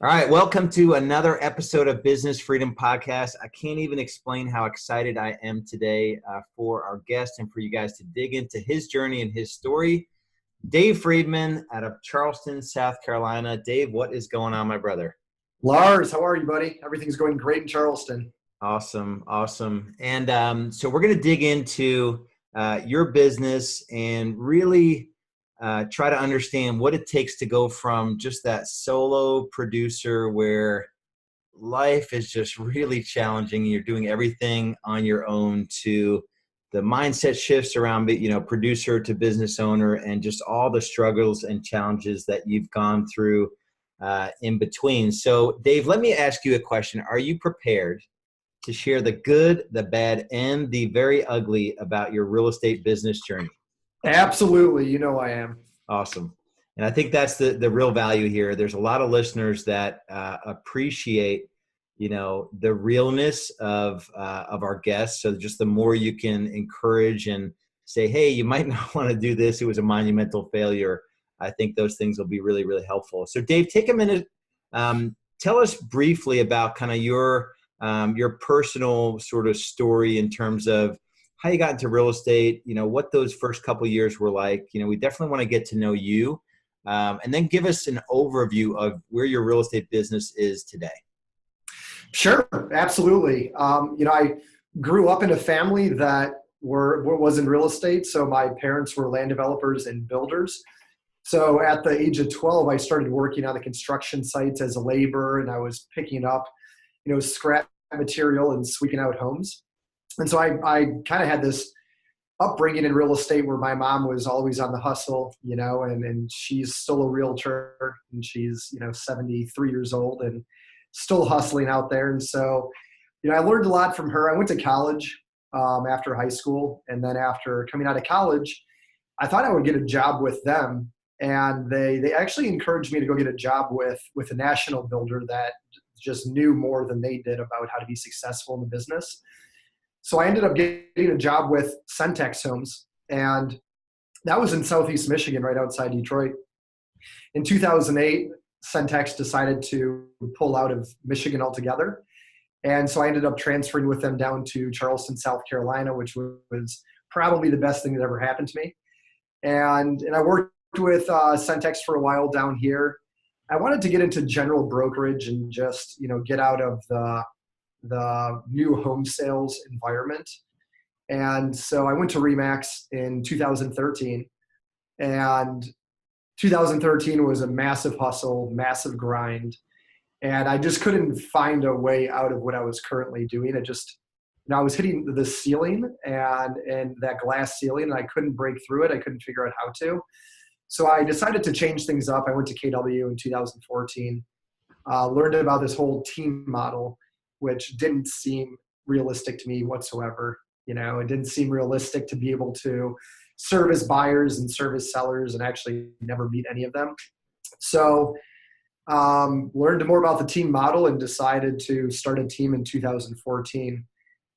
All right, welcome to another episode of Business Freedom Podcast. I can't even explain how excited I am today for our guest and for you guys to dig into his journey and his story. Dave Friedman out of Charleston, South Carolina. Dave, what is going on, my brother? Lars, how are you, buddy? Everything's going great in Charleston. Awesome. And so we're going to dig into your business and really try to understand what it takes to go from just that solo producer where life is just really challenging. You're doing everything on your own to the mindset shifts around, producer to business owner and just all the struggles and challenges that you've gone through in between. So Dave, let me ask you a question. Are you prepared to share the good, the bad, and the very ugly about your real estate business journey? Absolutely. You know I am. Awesome. And I think that's the real value here. There's a lot of listeners that appreciate, the realness of our guests. So just the more you can encourage and say, hey, you might not want to do this. It was a monumental failure. I think those things will be really, really helpful. So Dave, take a minute. Tell us briefly about kind of your personal sort of story in terms of how you got into real estate, what those first couple of years were like. We definitely want to get to know you. And then give us an overview of where your real estate business is today. Sure, absolutely. I grew up in a family that was in real estate. So my parents were land developers and builders. So at the age of 12, I started working on the construction sites as a laborer, and I was picking up, scrap material and sweeping out homes. And so I kind of had this upbringing in real estate where my mom was always on the hustle, and she's still a realtor, and she's, 73 years old and still hustling out there. And so, I learned a lot from her. I went to college after high school. And then after coming out of college, I thought I would get a job with them. And they actually encouraged me to go get a job with a national builder that just knew more than they did about how to be successful in the business. So I ended up getting a job with Centex Homes, and that was in Southeast Michigan, right outside Detroit. In 2008, Centex decided to pull out of Michigan altogether. And so I ended up transferring with them down to Charleston, South Carolina, which was probably the best thing that ever happened to me. And I worked with Centex for a while down here. I wanted to get into general brokerage and just, get out of the new home sales environment. And so I went to RE/MAX in 2013, and 2013 was a massive hustle, massive grind. And I just couldn't find a way out of what I was currently doing. I was hitting the ceiling and that glass ceiling, and I couldn't break through it. I couldn't figure out how to. So I decided to change things up. I went to KW in 2014, learned about this whole team model, which didn't seem realistic to me whatsoever. It didn't seem realistic to be able to service buyers and service sellers and actually never meet any of them. So learned more about the team model and decided to start a team in 2014.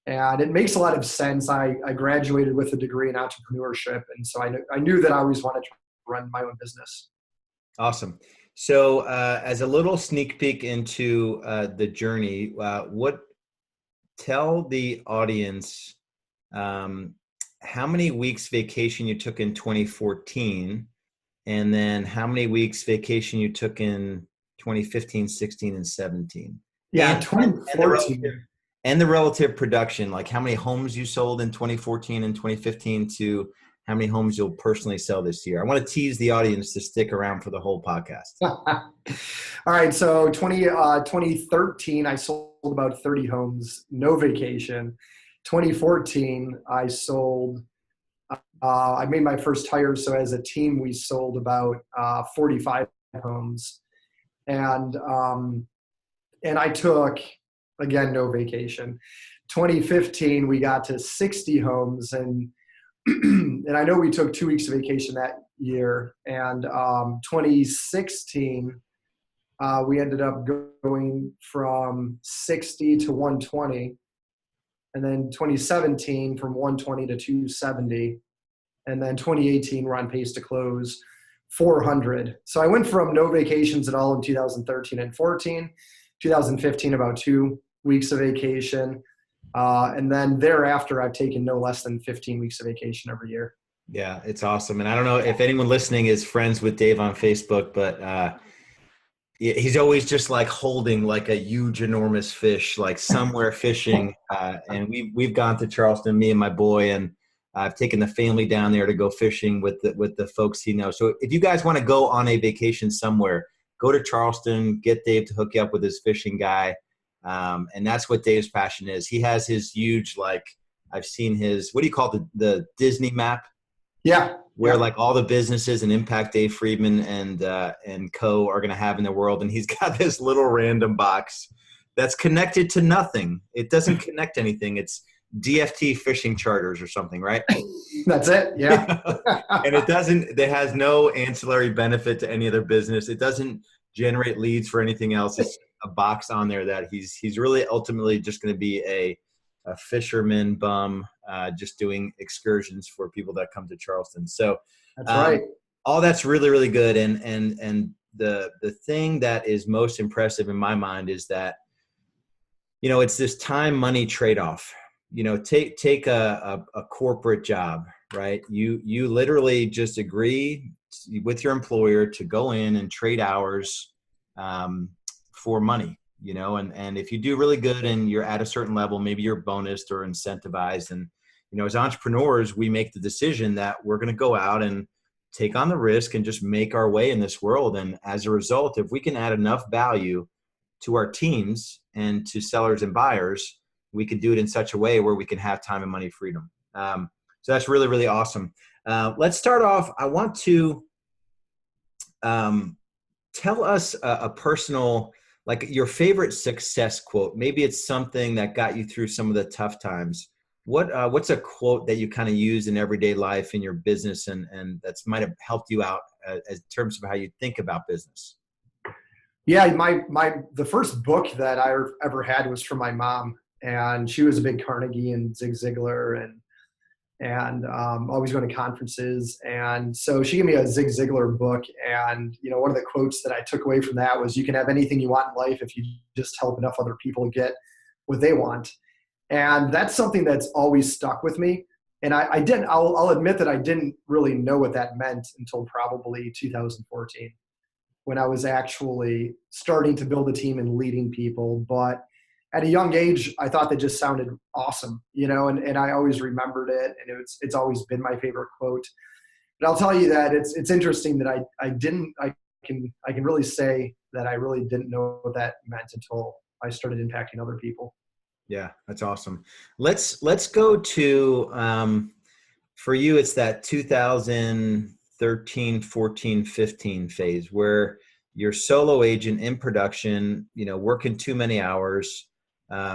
And it makes a lot of sense. I graduated with a degree in entrepreneurship. And so I knew that I always wanted to run my own business. Awesome. So as a little sneak peek into the journey, tell the audience how many weeks vacation you took in 2014, and then how many weeks vacation you took in 2015, 16, and 17. Yeah, and 2014. And the relative production, like how many homes you sold in 2014 and 2015 to how many homes you'll personally sell this year. I want to tease the audience to stick around for the whole podcast. All right. So 2013, I sold about 30 homes, no vacation. 2014, I sold, I made my first hire. So as a team, we sold about 45 homes. And I took, again, no vacation. 2015, we got to 60 homes, and I know we took 2 weeks of vacation that year. And 2016, we ended up going from 60 to 120. And then 2017 from 120 to 270. And then 2018, we're on pace to close 400. So I went from no vacations at all in 2013 and 14, 2015, about 2 weeks of vacation. And then thereafter, I've taken no less than 15 weeks of vacation every year. Yeah, it's awesome. And I don't know if anyone listening is friends with Dave on Facebook, but he's always just like holding like a huge, enormous fish, like somewhere fishing. And we've gone to Charleston, me and my boy, and I've taken the family down there to go fishing with the folks he knows. So if you guys want to go on a vacation somewhere, go to Charleston, get Dave to hook you up with his fishing guy. And that's what Dave's passion is. He has his huge, like, I've seen his, what do you call it, the Disney map? Yeah. Where like all the businesses and impact Dave Friedman and co are going to have in the world. And he's got this little random box that's connected to nothing. It doesn't connect to anything. It's DFT fishing charters or something, right? That's it. Yeah. And it has no ancillary benefit to any other business. It doesn't generate leads for anything else. It's a box on there that he's really ultimately just going to be a fisherman bum, just doing excursions for people that come to Charleston. So that's right. All that's really, really good. And the thing that is most impressive in my mind is that, it's this time money trade-off. Take a corporate job, right? You literally just agree with your employer to go in and trade hours for money. And if you do really good and you're at a certain level, maybe you're bonused or incentivized. And, as entrepreneurs, we make the decision that we're going to go out and take on the risk and just make our way in this world. And as a result, if we can add enough value to our teams and to sellers and buyers, we can do it in such a way where we can have time and money freedom. So that's really, really awesome. Let's start off. I want to tell us a personal, like your favorite success quote. Maybe it's something that got you through some of the tough times. What's a quote that you kind of use in everyday life in your business and that's might have helped you out in terms of how you think about business? Yeah, the first book that I ever had was from my mom, and she was a big Carnegie and Zig Ziglar and always going to conferences. And so she gave me a Zig Ziglar book. And, one of the quotes that I took away from that was, you can have anything you want in life if you just help enough other people get what they want. And that's something that's always stuck with me. And I'll admit that I didn't really know what that meant until probably 2014, when I was actually starting to build a team and leading people. But at a young age, I thought that just sounded awesome, and I always remembered it. And it's always been my favorite quote. But I'll tell you that it's interesting that I can really say that I really didn't know what that meant until I started impacting other people. Yeah, that's awesome. Let's go to, for you, it's that 2013, 14, 15 phase where you're solo agent in production, working too many hours,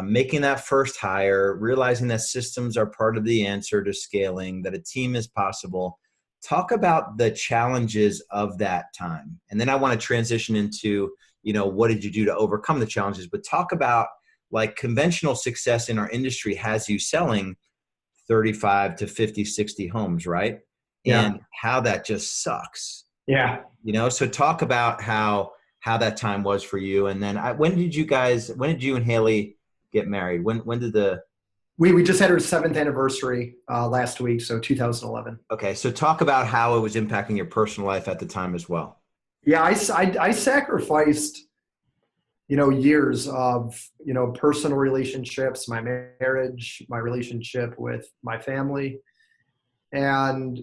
making that first hire, realizing that systems are part of the answer to scaling, that a team is possible. Talk about the challenges of that time. And then I want to transition into, what did you do to overcome the challenges? But talk about, like, conventional success in our industry has you selling 35 to 50, 60 homes, right? Yeah. And how that just sucks. Yeah. So talk about how that time was for you. And then when did you and Haley get married? When did we just had our 7th anniversary last week. So 2011. Okay. So talk about how it was impacting your personal life at the time as well. Yeah. I sacrificed, years of, personal relationships, my marriage, my relationship with my family. And,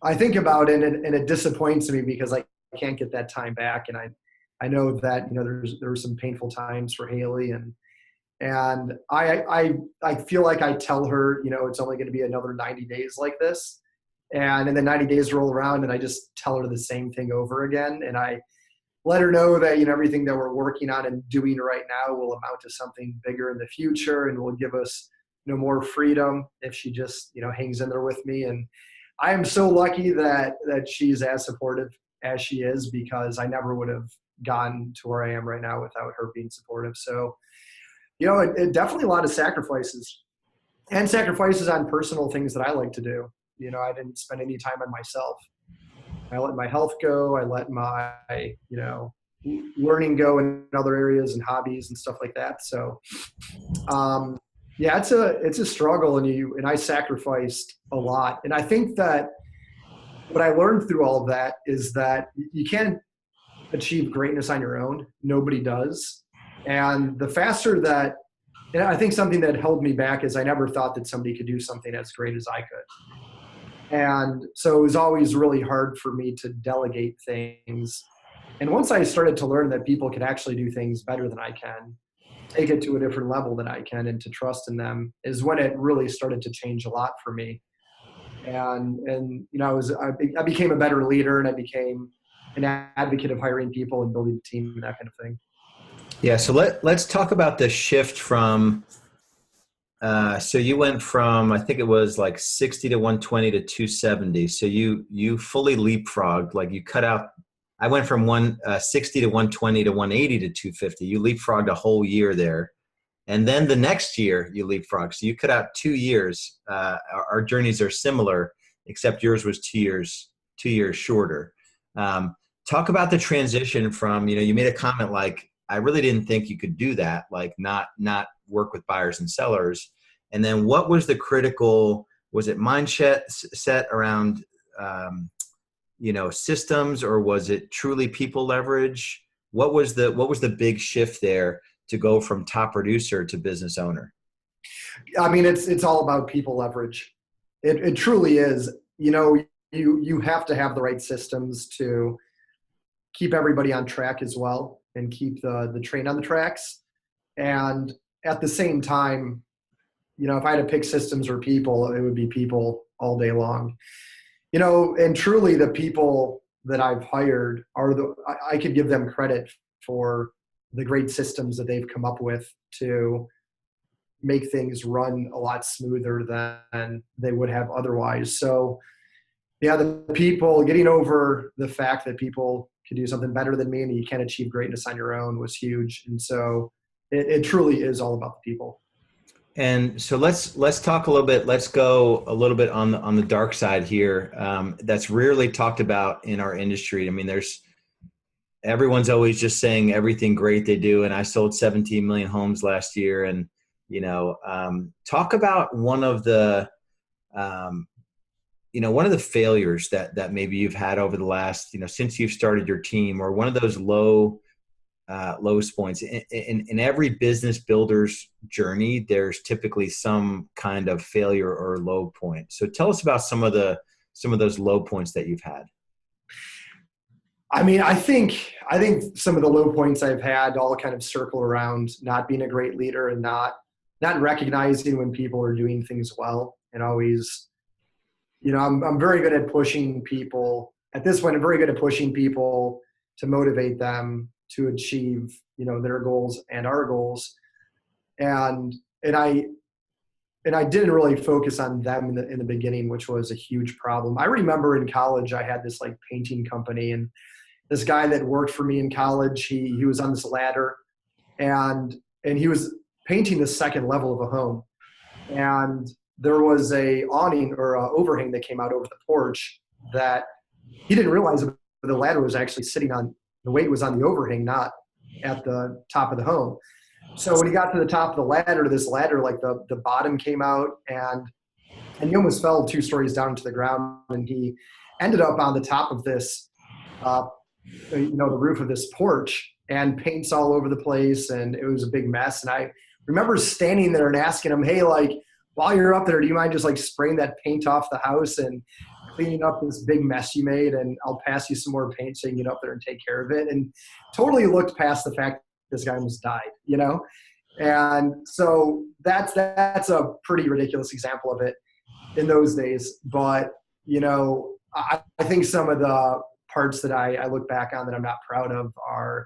I think about it and it disappoints me because I can't get that time back. And I know that, there were some painful times for Haley and I feel like I tell her, it's only going to be another 90 days like this. And then 90 days roll around and I just tell her the same thing over again. And I let her know that, everything that we're working on and doing right now will amount to something bigger in the future and will give us, more freedom if she just, hangs in there with me. And I am so lucky that she's as supportive as she is, because I never would have gotten to where I am right now without her being supportive. So, it definitely a lot of sacrifices and sacrifices on personal things that I like to do. I didn't spend any time on myself. I let my health go. I let my, learning go in other areas and hobbies and stuff like that. So, um, yeah, it's a struggle, and I sacrificed a lot. And I think that what I learned through all of that is that you can't achieve greatness on your own. Nobody does. And the faster that, and I think something that held me back is I never thought that somebody could do something as great as I could. And so it was always really hard for me to delegate things. And once I started to learn that people can actually do things better than I can, take it to a different level than I can, and to trust in them, is when it really started to change a lot for me. And I became a better leader, and I became an advocate of hiring people and building a team and that kind of thing. Yeah. So let's talk about the shift from, so you went from, I think it was like 60 to 120 to 270. So you fully leapfrogged, like you cut out. I went from 60 to 120 to 180 to 250. You leapfrogged a whole year there. And then the next year you leapfrogged. So you cut out 2 years. Our journeys are similar, except yours was 2 years shorter. Talk about the transition from, you made a comment like, I really didn't think you could do that, like not work with buyers and sellers. And then what was the critical, was it mindset set around, systems, or was it truly people leverage? What was the big shift there to go from top producer to business owner? I mean, it's all about people leverage. It truly is. You have to have the right systems to keep everybody on track as well, and keep the train on the tracks. And at the same time, if I had to pick systems or people, it would be people all day long. And truly the people that I've hired I could give them credit for the great systems that they've come up with to make things run a lot smoother than they would have otherwise. So yeah, the people, getting over the fact that people can do something better than me and you can't achieve greatness on your own, was huge. And so it truly is all about the people. And so let's talk a little bit. Let's go a little bit on the dark side here. That's rarely talked about in our industry. I mean, everyone's always just saying everything great they do. And I sold 17 million homes last year. And talk about one of the failures that maybe you've had over the last, since you've started your team, or one of those lowest points in every business builder's journey. There's typically some kind of failure or low point. So tell us about some of those low points that you've had. I mean, I think some of the low points I've had all kind of circle around not being a great leader, and not recognizing when people are doing things well, and always, I'm very good at pushing people. At this point, I'm very good at pushing people to motivate them to achieve, their goals and our goals. And I didn't really focus on them in the beginning, which was a huge problem. I remember in college, I had this like painting company, and this guy that worked for me in college, he was on this ladder, and he was painting the second level of a home. And there was a awning or a overhang that came out over the porch that he didn't realize the ladder was actually sitting on. The weight was on the overhang, not at the top of the home. So when he got to the top of the ladder, like the bottom came out, and he almost fell 2 stories down to the ground. And he ended up on the top of this, the roof of this porch, and paint's all over the place. And it was a big mess. And I remember standing there and asking him, hey, like, while you're up there, do you mind just like spraying that paint off the house and cleaning up this big mess you made, and I'll pass you some more paint so you can get up there and take care of it. And totally looked past the fact this guy almost died, And so that's a pretty ridiculous example of it in those days. But, I think some of the parts that I look back on that I'm not proud of are,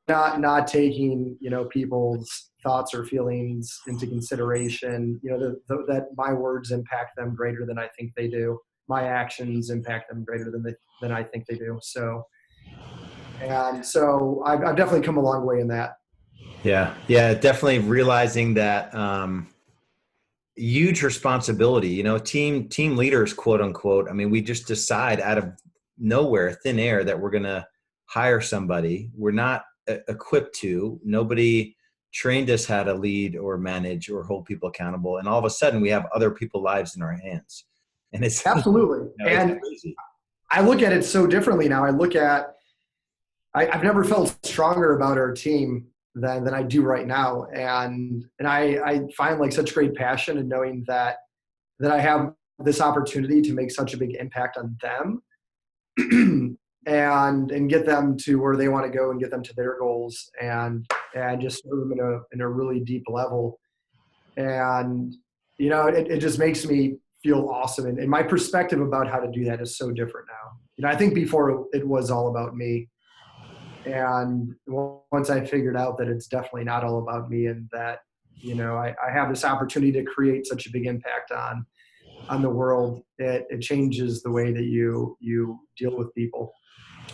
not taking, people's thoughts or feelings into consideration, that my words impact them greater than I think they do. My actions impact them greater than I think they do. So I've definitely come a long way in that. Yeah. Definitely realizing that, huge responsibility, team leaders, quote unquote. I mean, we just decide out of nowhere, thin air, that we're going to hire somebody we're not equipped to. Nobody trained us how to lead or manage or hold people accountable. And all of a sudden we have other people's lives in our hands. And it's, Absolutely. it's And crazy. I look at it so differently now. I've never felt stronger about our team than I do right now. And I find like such great passion in knowing that I have this opportunity to make such a big impact on them and get them to where they want to go and get them to their goals and just serve them in a really deep level. And, it just makes me feel awesome. And my perspective about how to do that is so different now. I think before it was all about me. And once I figured out that it's definitely not all about me and that, I have this opportunity to create such a big impact on the world, it changes the way that you deal with people.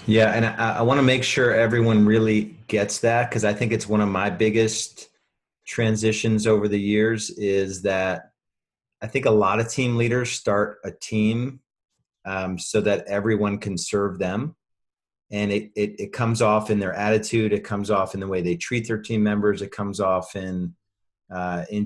Yeah. And I want to make sure everyone really gets that, because I think it's one of my biggest transitions over the years is that I think a lot of team leaders start a team so that everyone can serve them. And it comes off in their attitude. It comes off in the way they treat their team members. It comes off in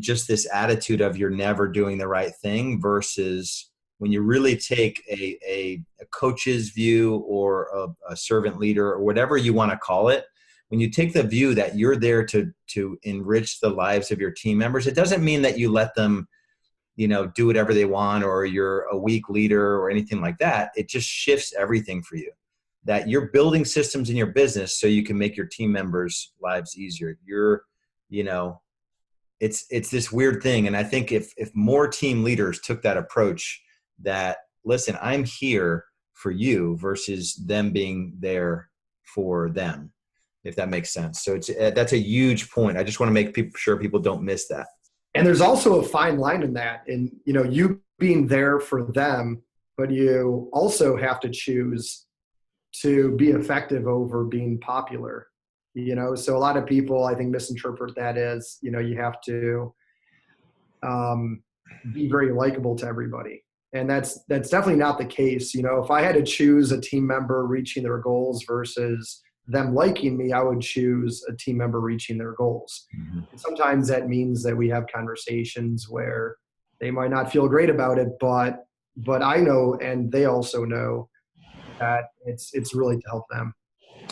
just this attitude of you're never doing the right thing, versus when you really take a coach's view or a servant leader or whatever you want to call it. When you take the view that you're there to enrich the lives of your team members, it doesn't mean that you let them, do whatever they want, or you're a weak leader or anything like that. It just shifts everything for you. That you're building systems in your business so you can make your team members' lives easier. It's this weird thing. And I think if more team leaders took that approach, that, listen, I'm here for you versus them being there for them, if that makes sense. So that's a huge point. I just want to make sure people don't miss that. And there's also a fine line in that, and you being there for them, but you also have to choose to be effective over being popular. So a lot of people, I think, misinterpret that as, you have to be very likable to everybody. And that's definitely not the case. If I had to choose a team member reaching their goals versus them liking me, I would choose a team member reaching their goals. Mm-hmm. And sometimes that means that we have conversations where they might not feel great about it, but I know, and they also know, that it's really to help them.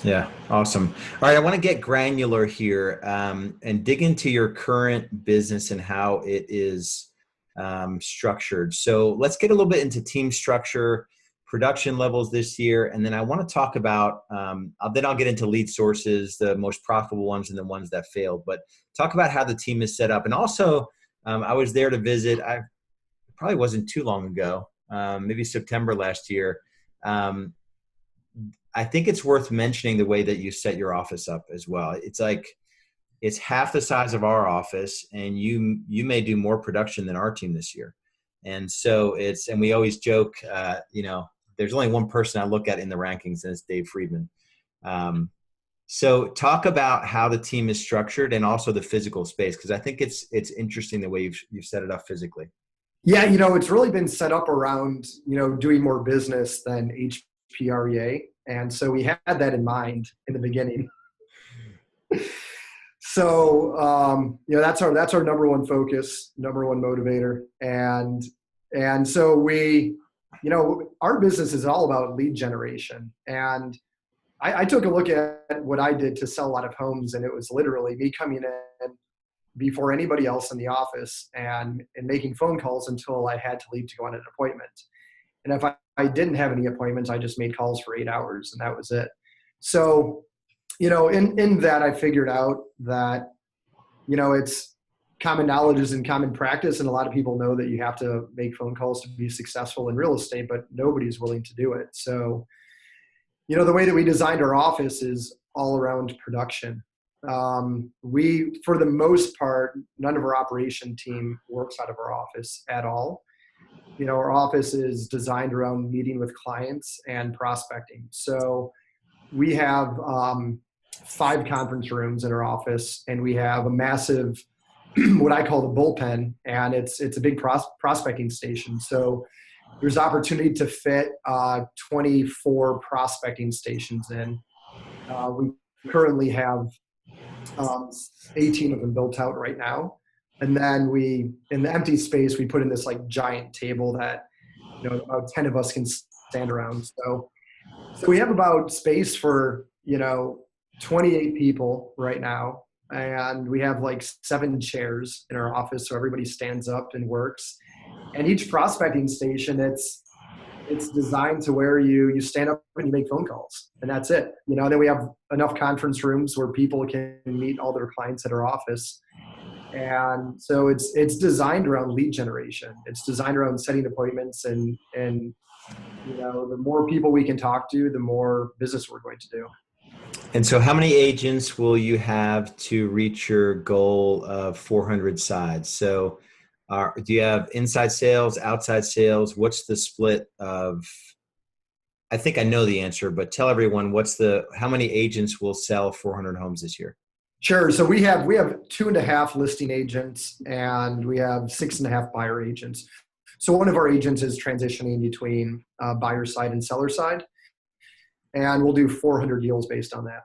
Yeah. Awesome. All right. I want to get granular here and dig into your current business and how it is structured. So let's get a little bit into team structure, production levels this year. And then I want to talk about, then I'll get into lead sources, the most profitable ones and the ones that failed, but talk about how the team is set up. And also I was there to visit. I probably wasn't too long ago, maybe September last year. I think it's worth mentioning the way that you set your office up as well. It's like, it's half the size of our office, and you may do more production than our team this year. And so and we always joke, there's only one person I look at in the rankings, and it's Dave Friedman. So talk about how the team is structured and also the physical space, because I think it's interesting the way you've set it up physically. Yeah, it's really been set up around, doing more business than HPREA. And so we had that in mind in the beginning. So, that's our number one focus, number one motivator. And so our business is all about lead generation. And I took a look at what I did to sell a lot of homes, and it was literally me coming in before anybody else in the office and making phone calls until I had to leave to go on an appointment. And if I didn't have any appointments, I just made calls for 8 hours, and that was it. So, in that, I figured out that, it's common knowledge is in common practice. And a lot of people know that you have to make phone calls to be successful in real estate, but nobody's willing to do it. So, the way that we designed our office is all around production. We, for the most part, none of our operation team works out of our office at all. Our office is designed around meeting with clients and prospecting. So we have 5 conference rooms in our office, and we have a massive what I call the bullpen, and it's a big prospecting station. So there's opportunity to fit 24 prospecting stations in. We currently have 18 of them built out right now. And then in the empty space, we put in this like giant table that, about 10 of us can stand around. So we have about space for, 28 people right now. And we have like 7 chairs in our office. So everybody stands up and works. And each prospecting station, it's designed to where you stand up and you make phone calls, and that's it. Then we have enough conference rooms where people can meet all their clients at our office. And so it's designed around lead generation. It's designed around setting appointments, and the more people we can talk to, the more business we're going to do. And so how many agents will you have to reach your goal of 400 sides? So do you have inside sales, outside sales? What's the split of, I think I know the answer, but tell everyone how many agents will sell 400 homes this year? Sure. So we have 2.5 listing agents, and we have 6.5 buyer agents. So one of our agents is transitioning between buyer side and seller side, and we'll do 400 deals based on that.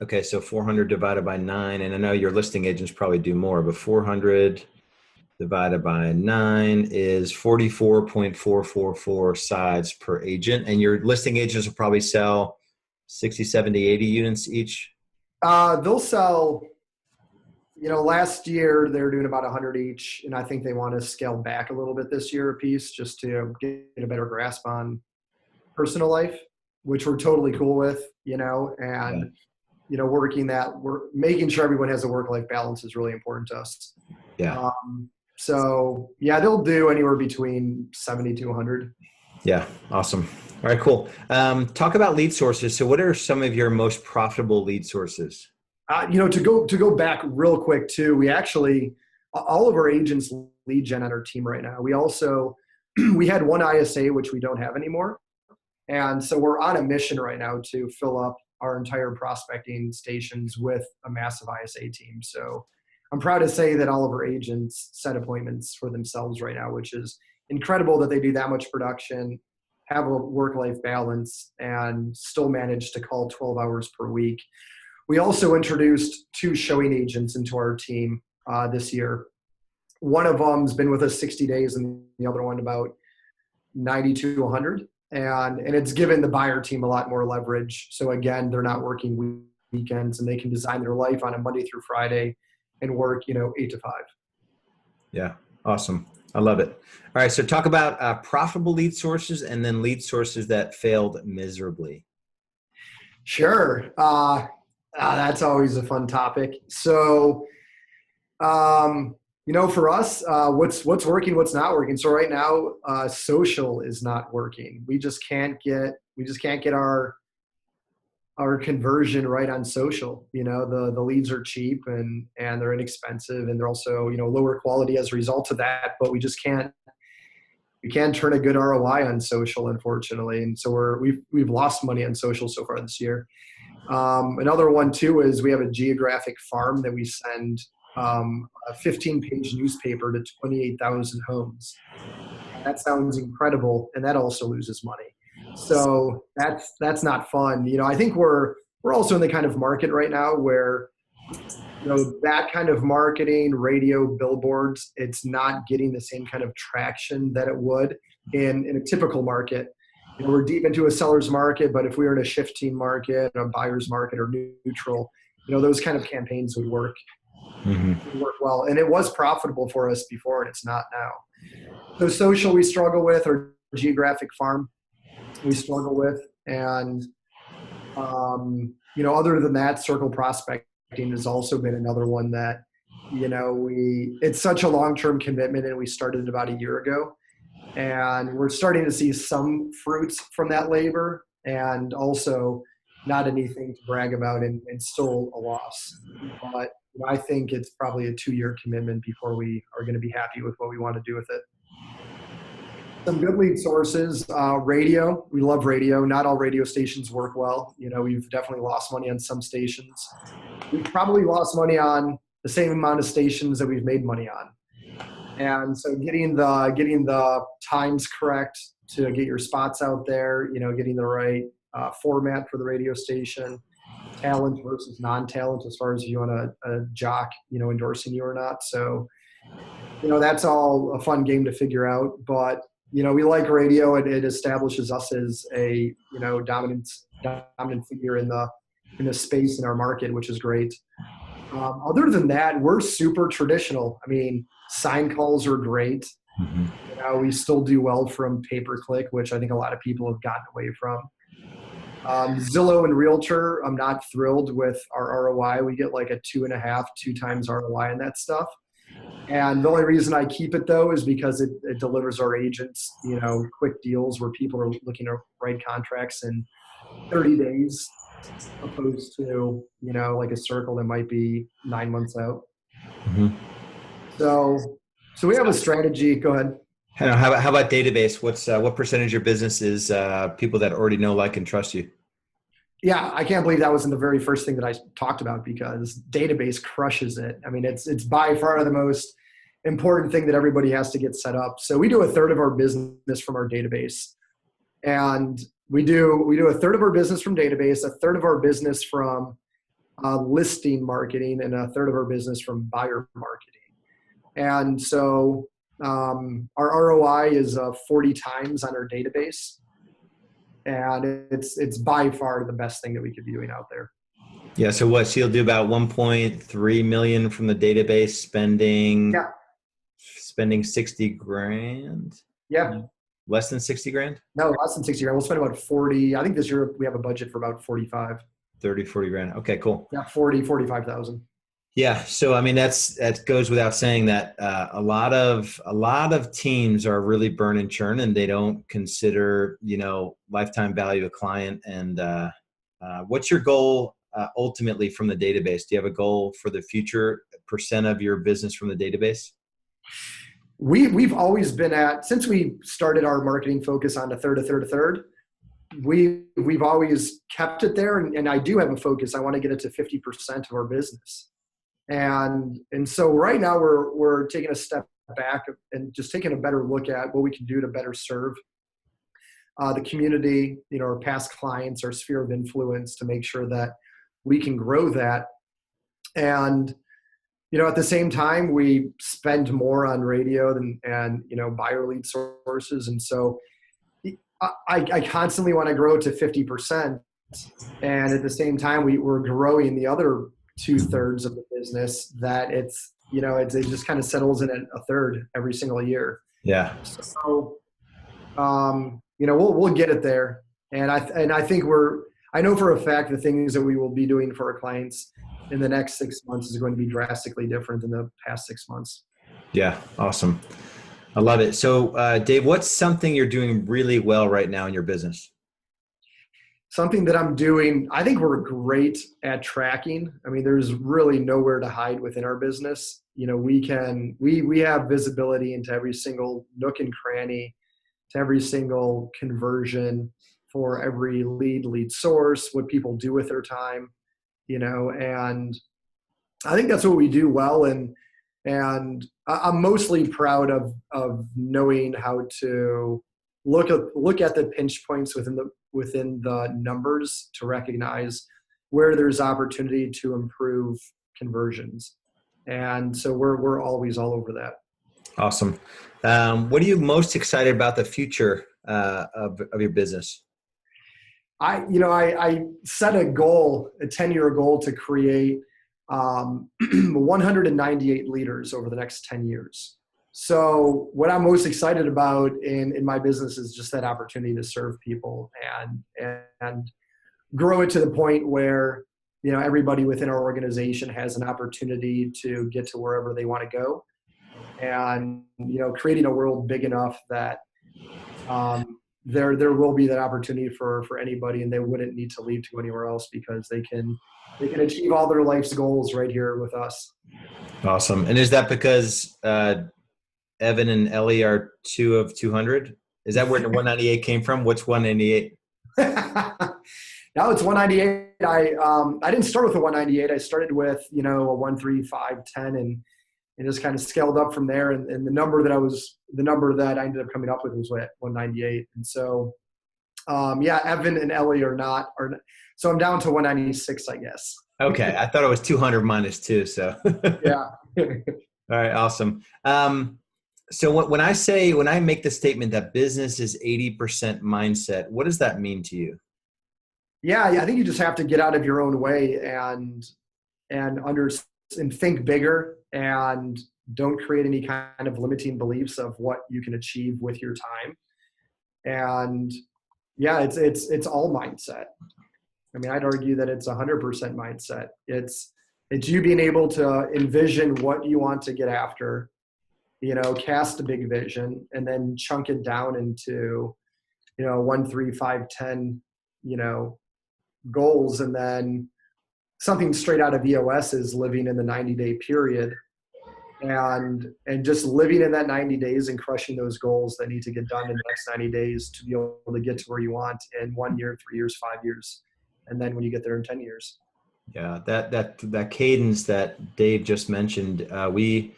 Okay. So 400 divided by 9. And I know your listing agents probably do more, but 400 divided by 9 is 44.444 sides per agent. And your listing agents will probably sell 60, 70, 80 units each? They'll sell, last year they were doing about 100 each. And I think they want to scale back a little bit this year a piece, just to get a better grasp on personal life, which we're totally cool with, and, we're making sure everyone has a work-life balance is really important to us. Yeah. So yeah, they'll do anywhere between 70 to 100. Yeah. Awesome. All right, cool. Talk about lead sources. So what are some of your most profitable lead sources? To go back real quick too, we actually, all of our agents lead gen on our team right now. We also, we had one ISA, which we don't have anymore. And so we're on a mission right now to fill up our entire prospecting stations with a massive ISA team. So I'm proud to say that all of our agents set appointments for themselves right now, which is incredible that they do that much production, have a work-life balance, and still manage to call 12 hours per week. We also introduced 2 showing agents into our team this year. One of them's been with us 60 days and the other one about 90 to 100. And it's given the buyer team a lot more leverage. So again, they're not working weekends, and they can design their life on a Monday through Friday and work, 8 to 5. Yeah. Awesome. I love it. All right. So talk about profitable lead sources and then lead sources that failed miserably. Sure. That's always a fun topic. So, for us, what's working, what's not working. So right now, social is not working. We just can't get our conversion right on social. The leads are cheap and they're inexpensive, and they're also, lower quality as a result of that, but we can't turn a good ROI on social, unfortunately. And so we've lost money on social so far this year. Another one too is we have a geographic farm that we send a 15-page newspaper to 28,000 homes. That sounds incredible, and that also loses money. So that's not fun. I think we're also in the kind of market right now where, that kind of marketing, radio, billboards, it's not getting the same kind of traction that it would in a typical market. We're deep into a seller's market, but if we were in a shifting market, a buyer's market, or neutral, those kind of campaigns would work. Mm-hmm. Would work well. And it was profitable for us before, and it's not now. So social we struggle with, or geographic farm we struggle with. And, other than that, circle prospecting has also been another one that, it's such a long-term commitment, and we started about a year ago. And we're starting to see some fruits from that labor, and also not anything to brag about, and still a loss. But I think it's probably a 2-year commitment before we are going to be happy with what we want to do with it. Some good lead sources, radio. We love radio. Not all radio stations work well. We've definitely lost money on some stations. We've probably lost money on the same amount of stations that we've made money on. And so getting the times correct to get your spots out there, getting the right format for the radio station, talent versus non-talent as far as if you want a jock, endorsing you or not. So, that's all a fun game to figure out. But, we like radio, and it establishes us as a, dominant figure in the space in our market, which is great. Other than that, we're super traditional. I mean, sign calls are great. Mm-hmm. We still do well from pay-per-click, which I think a lot of people have gotten away from. Zillow and Realtor, I'm not thrilled with our ROI. We get like a 2 times ROI on that stuff. And the only reason I keep it, though, is because it delivers our agents, quick deals where people are looking to write contracts in 30 days, opposed to, like a circle that might be 9 months out. Mm-hmm. So we have a strategy. Go ahead. How about database? What percentage of your business is people that already know, like, and trust you? Yeah, I can't believe that wasn't the very first thing that I talked about, because database crushes it. I mean, it's by far the most important thing that everybody has to get set up. So we do a third of our business from our database, and we do a third of our business from database, a third of our business from listing marketing, and a third of our business from buyer marketing. And so our ROI is 40 times on our database. And it's by far the best thing that we could be doing out there. Yeah. So you'll do about 1.3 million from the database, spending 60 grand. Yeah. Less than 60 grand? No, less than 60 grand. We'll spend about 40. I think this year we have a budget for about 45. 30, 40 grand. Okay, cool. Yeah. 45,000. Yeah. So, I mean, that goes without saying that a lot of teams are really burn and churn, and they don't consider, lifetime value of client. And what's your goal ultimately from the database? Do you have a goal for the future percent of your business from the database? We've always been since we started our marketing focus on a third, we've always kept it there. And I do have a focus. I want to get it to 50% of our business. And so right now we're taking a step back and just taking a better look at what we can do to better serve the community, our past clients, our sphere of influence, to make sure that we can grow that. And, at the same time, we spend more on radio and buyer lead sources. And so I constantly want to grow to 50%. And at the same time, we're growing the other 2/3 of the business, that it just kind of settles in at a third every single year. Yeah. So, we'll get it there. And I think I know for a fact the things that we will be doing for our clients in the next 6 months is going to be drastically different than the past 6 months. Yeah. Awesome. I love it. So, Dave, what's something you're doing really well right now in your business? Something that I'm doing, I think we're great at tracking. I mean, there's really nowhere to hide within our business. We have visibility into every single nook and cranny, to every single conversion, for every lead source, what people do with their time, and I think that's what we do well. And I'm mostly proud of knowing how to look at the pinch points within the numbers to recognize where there's opportunity to improve conversions. And so we're always all over that. Awesome. What are you most excited about the future of your business? I set a goal, a 10-year goal, to create 198 leaders over the next 10 years. So what I'm most excited about in my business is just that opportunity to serve people and grow it to the point where, everybody within our organization has an opportunity to get to wherever they want to go, and, creating a world big enough that there will be that opportunity for anybody, and they wouldn't need to leave to anywhere else, because they can achieve all their life's goals right here with us. Awesome. And is that because Evan and Ellie are 2 of 200? Is that where the 198 came from? What's 198? Now it's 198. I didn't start with a 198. I started with, a 1, 3, 5, 10, and just kind of scaled up from there. And the number that I ended up coming up with was at 198. And so, Evan and Ellie so I'm down to 196, I guess. Okay. I thought it was 200 minus 2. So Yeah. All right. Awesome. So when I make the statement that business is 80% mindset, what does that mean to you? Yeah. I think you just have to get out of your own way and think bigger, and don't create any kind of limiting beliefs of what you can achieve with your time. And yeah, it's all mindset. I mean, I'd argue that it's 100% mindset. It's you being able to envision what you want to get after, cast a big vision, and then chunk it down into, 1, 3, 5, 10, goals. And then something straight out of EOS is living in the 90-day period, and just living in that 90 days and crushing those goals that need to get done in the next 90 days to be able to get to where you want in 1 year, 3 years, 5 years. And then when you get there in 10 years. Yeah. That cadence that Dave just mentioned, we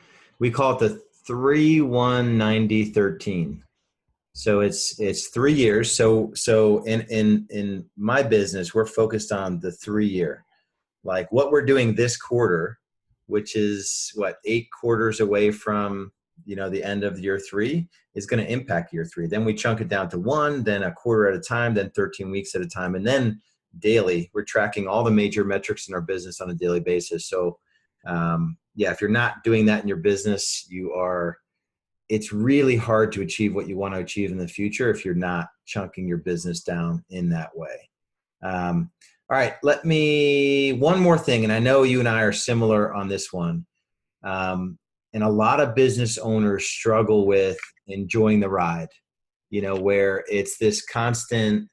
call it the 3-1-90-13. So it's 3 years. So in my business, we're focused on the 3 year, like what we're doing this quarter, which is 8 quarters away from, the end of year 3, is going to impact year 3. Then we chunk it down to 1, then a quarter at a time, then 13 weeks at a time. And then daily, we're tracking all the major metrics in our business on a daily basis. So if you're not doing that in your business, it's really hard to achieve what you want to achieve in the future if you're not chunking your business down in that way. All right, one more thing, and I know you and I are similar on this one. And a lot of business owners struggle with enjoying the ride, where it's this constant,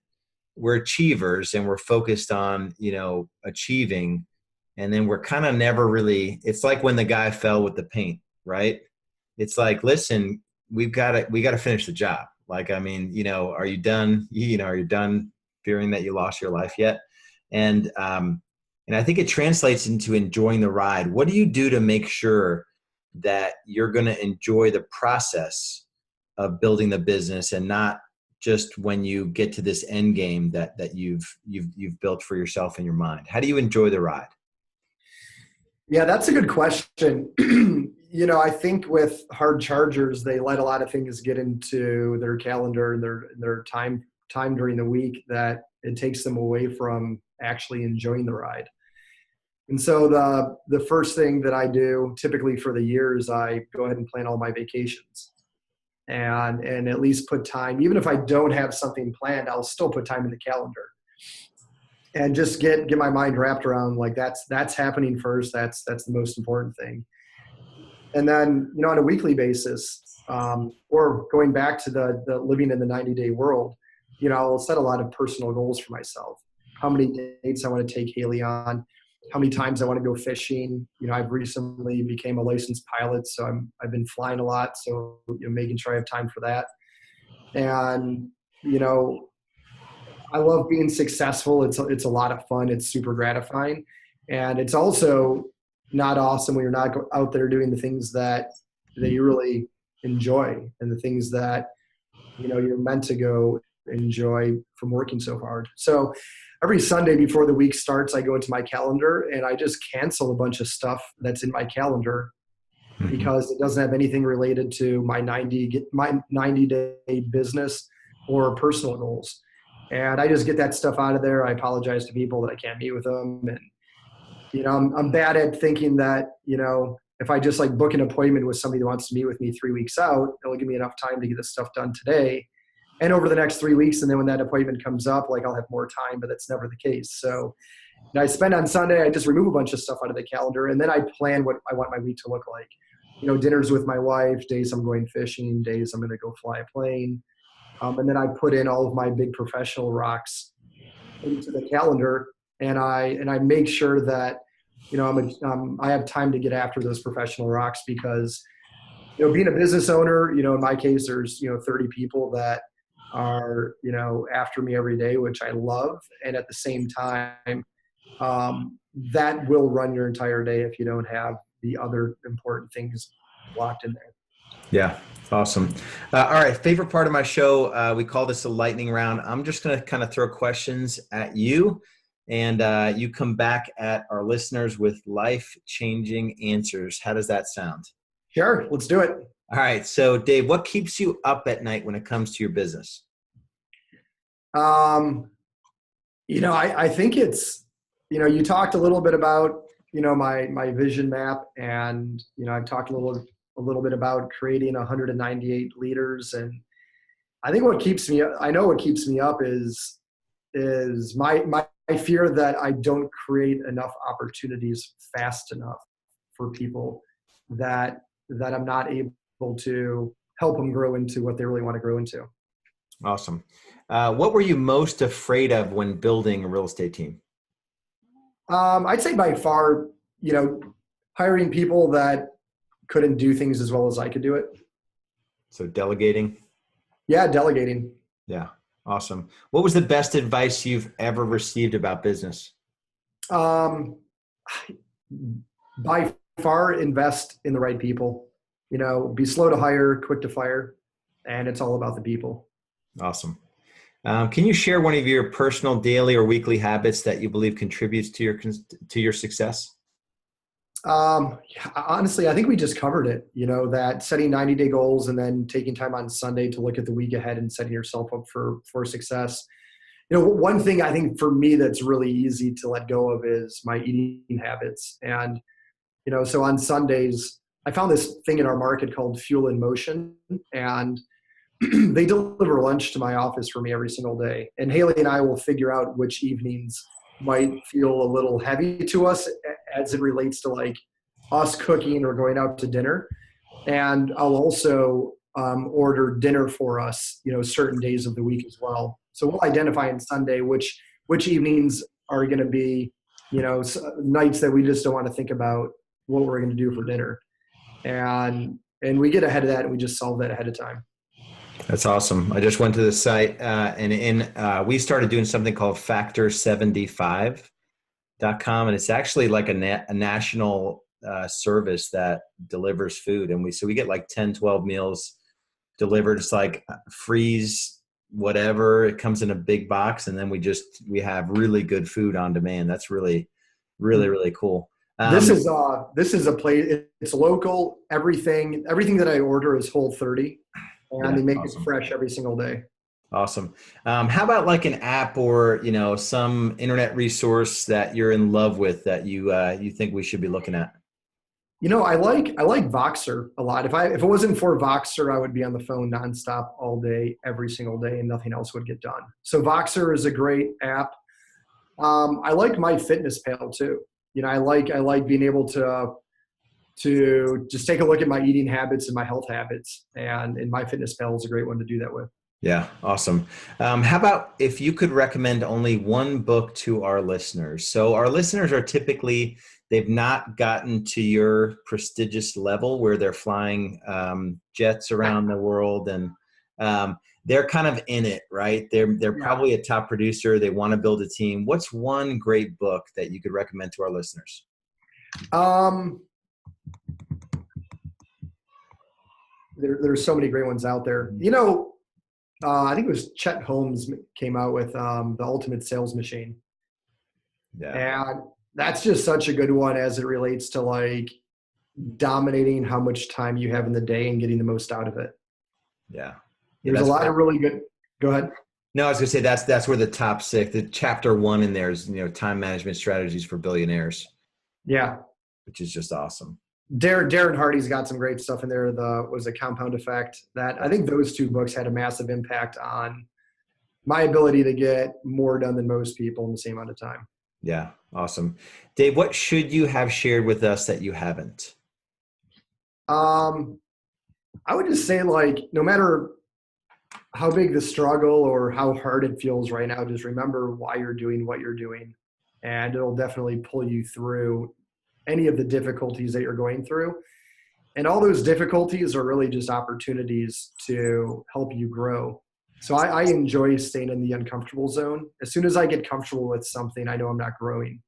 we're achievers and we're focused on, achieving. And then we're kind of never really, it's like when the guy fell with the paint, right? It's like, listen, we got to finish the job. Like, I mean, are you done? Are you done fearing that you lost your life yet? And I think it translates into enjoying the ride. What do you do to make sure that you're going to enjoy the process of building the business, and not just when you get to this end game that you've built for yourself in your mind? How do you enjoy the ride? Yeah, that's a good question. I think with hard chargers, they let a lot of things get into their calendar and their time during the week that it takes them away from actually enjoying the ride. And so the first thing that I do typically for the year is I go ahead and plan all my vacations, and at least put time. Even if I don't have something planned, I'll still put time in the calendar and just get my mind wrapped around, like, that's happening first. That's the most important thing. And then, on a weekly basis, or going back to the living in the 90-day world, I'll set a lot of personal goals for myself. How many dates I want to take Haley on, how many times I want to go fishing. I've recently became a licensed pilot, so I've been flying a lot. So, making sure I have time for that. And, I love being successful. It's a lot of fun. It's super gratifying. And it's also not awesome when you're not out there doing the things that you really enjoy, and the things that, you're meant to go enjoy from working so hard. So every Sunday before the week starts, I go into my calendar and I just cancel a bunch of stuff that's in my calendar, because it doesn't have anything related to my 90-day business or personal goals. And I just get that stuff out of there. I apologize to people that I can't meet with them. And, I'm bad at thinking that, if I just book an appointment with somebody who wants to meet with me 3 weeks out, it'll give me enough time to get this stuff done today and over the next 3 weeks. And then when that appointment comes up, I'll have more time, but that's never the case. So I spend on Sunday, I just remove a bunch of stuff out of the calendar, and then I plan what I want my week to look like. Dinners with my wife, days I'm going fishing, days I'm going to go fly a plane. And then I put in all of my big professional rocks into the calendar, and I make sure that, I have time to get after those professional rocks, because, being a business owner, in my case, there's, 30 people that, are, after me every day, which I love. And at the same time, that will run your entire day if you don't have the other important things blocked in there. Yeah, awesome. All right, favorite part of my show, we call this a lightning round. I'm just going to kind of throw questions at you, and you come back at our listeners with life-changing answers. How does that sound? Sure, let's do it. All right, so Dave, what keeps you up at night when it comes to your business? I think it's, you talked a little bit about, my vision map, and, I've talked a little bit about creating 198 leaders. And I think I know what keeps me up is my fear that I don't create enough opportunities fast enough for people that I'm not able to help them grow into what they really want to grow into. Awesome. What were you most afraid of when building a real estate team? I'd say by far, hiring people that couldn't do things as well as I could do it. So delegating? Yeah, delegating. Yeah, awesome. What was the best advice you've ever received about business? By far, invest in the right people. Be slow to hire, quick to fire, and it's all about the people. Awesome. Can you share one of your personal daily or weekly habits that you believe contributes to your success? Honestly, I think we just covered it, that setting 90-day goals and then taking time on Sunday to look at the week ahead and setting yourself up for success. One thing I think for me that's really easy to let go of is my eating habits. And, so on Sundays, I found this thing in our market called Fuel in Motion, and they deliver lunch to my office for me every single day. And Haley and I will figure out which evenings might feel a little heavy to us as it relates to like us cooking or going out to dinner. And I'll also order dinner for us, certain days of the week as well. So we'll identify on Sunday which evenings are going to be, nights that we just don't want to think about what we're going to do for dinner. And we get ahead of that and we just solve that ahead of time. That's awesome. I just went to the site and we started doing something called factor75.com. And it's actually like a national service that delivers food. And we get like 10, 12 meals delivered. It's like freeze whatever. It comes in a big box. And then we have really good food on demand. That's really, really, really cool. This is a place. It's local. Everything that I order is Whole30. And they make it fresh every single day. Awesome. How about like an app or, some internet resource that you're in love with that you think we should be looking at? I like Voxer a lot. If it wasn't for Voxer, I would be on the phone nonstop all day, every single day, and nothing else would get done. So Voxer is a great app. I like MyFitnessPal too. I like being able to just take a look at my eating habits and my health habits. And MyFitnessPal is a great one to do that with. Yeah, awesome. How about if you could recommend only one book to our listeners? So our listeners are typically, they've not gotten to your prestigious level where they're flying jets around the world and they're kind of in it, right? They're probably a top producer. They want to build a team. What's one great book that you could recommend to our listeners? There's so many great ones out there. I think it was Chet Holmes came out with The Ultimate Sales Machine. Yeah. And that's just such a good one as it relates to like dominating how much time you have in the day and getting the most out of it. Yeah. There's a lot of really good. Go ahead. No, I was gonna say that's where the top 6, the chapter 1 in there is, time management strategies for billionaires. Yeah. Which is just awesome. Darren Hardy's got some great stuff in there. Was a Compound Effect. That I think those 2 books had a massive impact on my ability to get more done than most people in the same amount of time. Yeah, awesome. Dave, what should you have shared with us that you haven't? I would just say, like, no matter how big the struggle or how hard it feels right now, just remember why you're doing what you're doing, and it'll definitely pull you through any of the difficulties that you're going through. And all those difficulties are really just opportunities to help you grow. So I enjoy staying in the uncomfortable zone. As soon as I get comfortable with something, I know I'm not growing.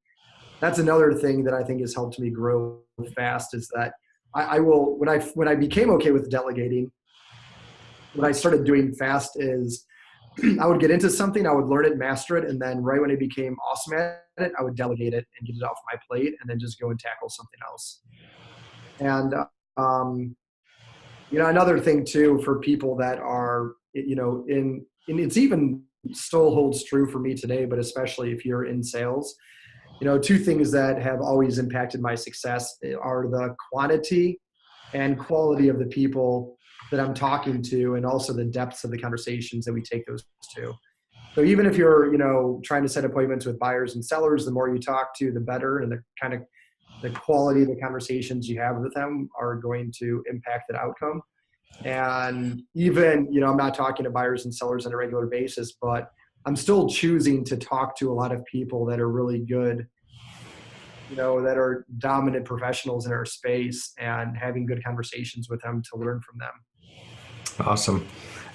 That's another thing that I think has helped me grow fast is that I will, when I became okay with delegating, what I started doing fast is I would get into something, I would learn it, master it, and then right when I became awesome at it, I would delegate it and get it off my plate and then just go and tackle something else. And, um, another thing too, for people that are, and it's even still holds true for me today, but especially if you're in sales, two things that have always impacted my success are the quantity and quality of the people that I'm talking to, and also the depths of the conversations that we take those to. So even if you're, trying to set appointments with buyers and sellers, the more you talk to, the better, and the quality of the conversations you have with them are going to impact that outcome. And even, I'm not talking to buyers and sellers on a regular basis, but I'm still choosing to talk to a lot of people that are really good, that are dominant professionals in our space, and having good conversations with them to learn from them. Awesome.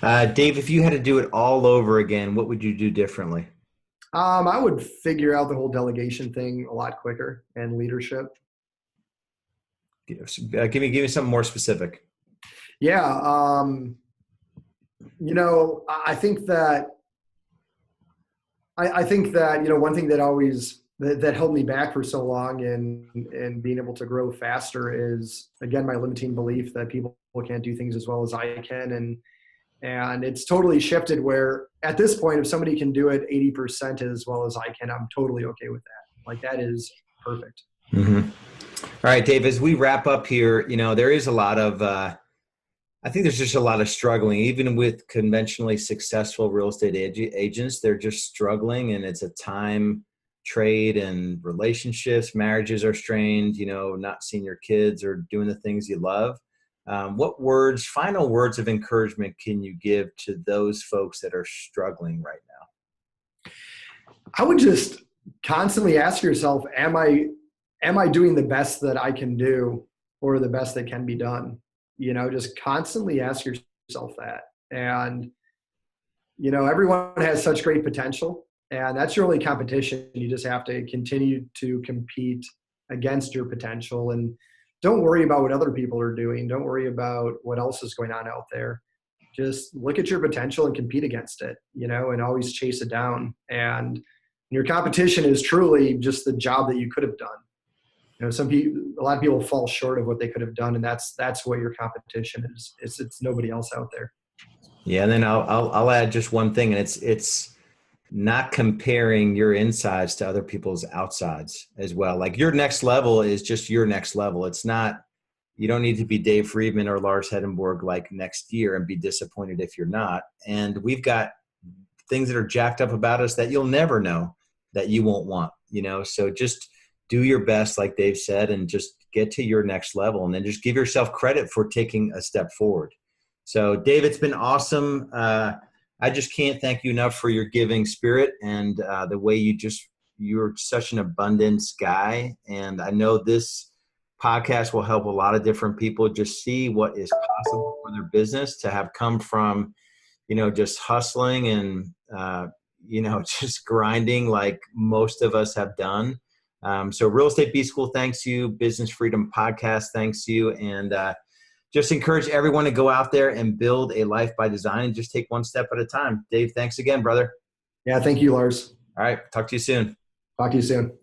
Dave, if you had to do it all over again, what would you do differently? I would figure out the whole delegation thing a lot quicker, and leadership. Give me something more specific. Yeah. I think that, one thing that always, that held me back for so long in being able to grow faster is, again, my limiting belief that people can't do things as well as I can. And it's totally shifted where at this point, if somebody can do it 80% as well as I can, I'm totally okay with that. Like, that is perfect. Mm-hmm. All right, Dave, as we wrap up here, there is a lot of, I think there's just a lot of struggling, even with conventionally successful real estate agents. They're just struggling, and it's a time trade, and relationships, marriages are strained, not seeing your kids or doing the things you love. What final words of encouragement can you give to those folks that are struggling right now? I would just constantly ask yourself, am I doing the best that I can do, or the best that can be done? Just constantly ask yourself that. And, everyone has such great potential, and that's your only competition. You just have to continue to compete against your potential, and don't worry about what other people are doing. Don't worry about what else is going on out there. Just look at your potential and compete against it, and always chase it down. And your competition is truly just the job that you could have done. A lot of people fall short of what they could have done, and that's what your competition is. It's nobody else out there. Yeah, and then I'll add just one thing, and it's not comparing your insides to other people's outsides as well. Like, your next level is just your next level. It's not, you don't need to be Dave Friedman or Lars Hedenborg like next year and be disappointed if you're not. And we've got things that are jacked up about us that you'll never know, that you won't want, so just do your best, like Dave said, and just get to your next level, and then just give yourself credit for taking a step forward. So Dave, it's been awesome. I just can't thank you enough for your giving spirit, and the way you're such an abundance guy. And I know this podcast will help a lot of different people just see what is possible for their business, to have come from, just hustling and, just grinding like most of us have done. So Real Estate B School thanks you. Business Freedom Podcast thanks you. And just encourage everyone to go out there and build a life by design, and just take one step at a time. Dave, thanks again, brother. Yeah, thank you, Lars. All right. Talk to you soon. Talk to you soon.